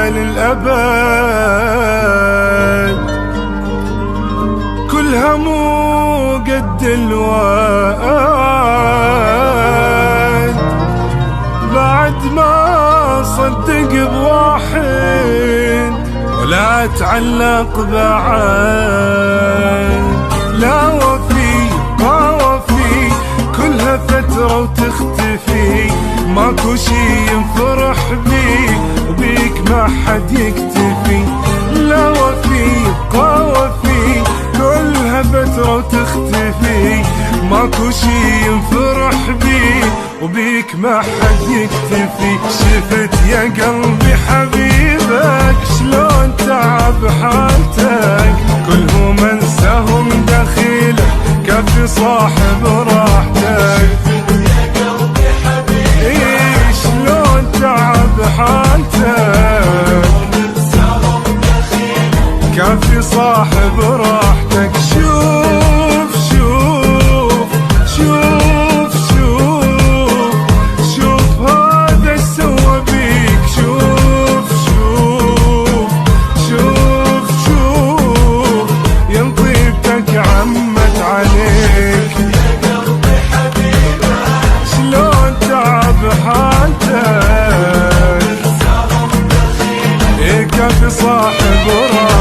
للأبد، كلها مو قد الوعد، بعد ما صدق بواحد ولا تعلق بعد. لا وفي ما وفي كلها فترة وتختفي، ماكو شي ينفرح بيك وبيك ما حد يكتفي. لا وفي ما وفي كلها فترة وتختفي، ماكو شي ينفرح بيك وبيك ما حد يكتفي. شفت يا قلبي حبيبك شلون تعب حالتك، كلهم انساهم دخيلك كفي صاحب راحتك. شفت يا قلبي حبيبك شلون تعب حالتك، انساهم دخيلك كفي صاحب راحتك. شوف شوف شوف شوف شوف هذا سوى بيك، شوف شوف شوف شوف ينطيبتك عمت عليك. يا قلبي حبيبك شلون تعب حالتك، انساهم دخيلك كفي صاحب راحتك.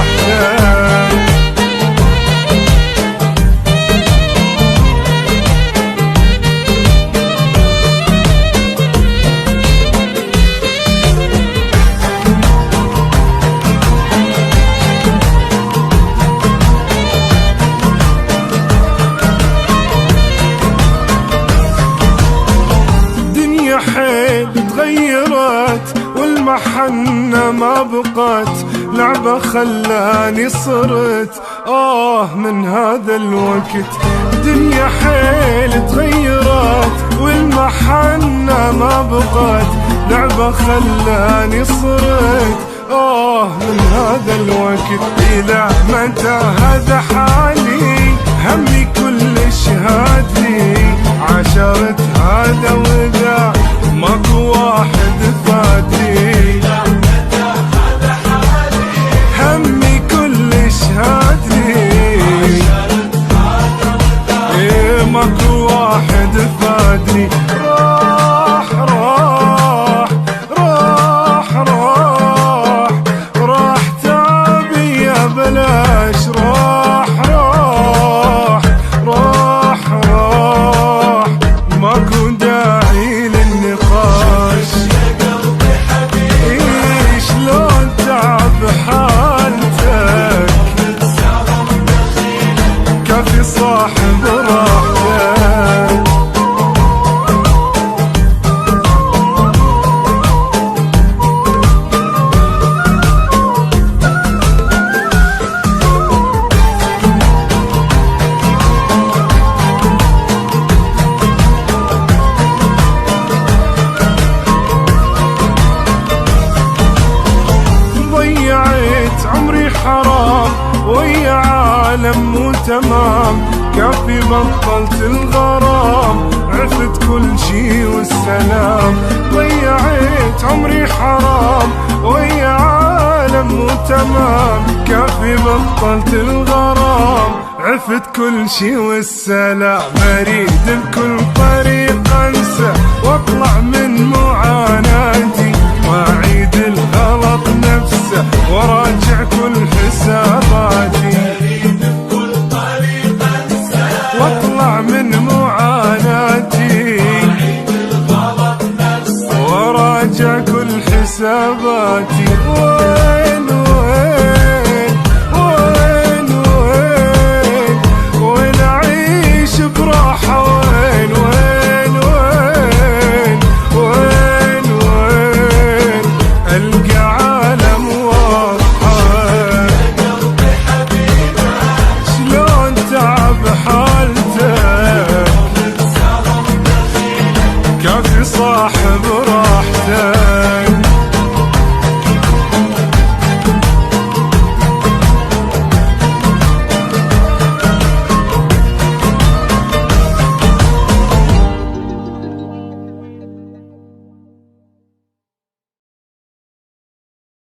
حيل تغيرت والمحنة ما بقت، لعبة خلاني صرت من هذا الوقت. دنيا حيل تغيرت والمحنة ما بقت، لعبة خلاني صرت من هذا الوقت. إلى متى هذا حالي همي كلش هادي، عشرت هذا وذا ماكو واحد فادي. هذا حالي همي كلش هادي، ماكو واحد فادني. راح راح راح راح راح تعبي يا بلاش، راح راح راح راح ماكو داعي للنقاش. يا قلبي حبيبك شلون تعب حالتك، انساهم دخيلك كفي صاحب راحتك. ضيعت عمري حرام ويا عالم مو تمام، كافي بطلت الغرام عرفت كل شي والسلام. ضيعت عمري حرام ويا عالم مو تمام، كافي بطلت الغرام عرفت كل شي والسلام. اريد بكل طريق انسى واطلع من معاناتي، واعيد الغلط نفسه وراجع كل حساباتي. اريد بكل طريق انسى واطلع من معاناتي، اعيد الغلط نفسه وراجع كل حساباتي.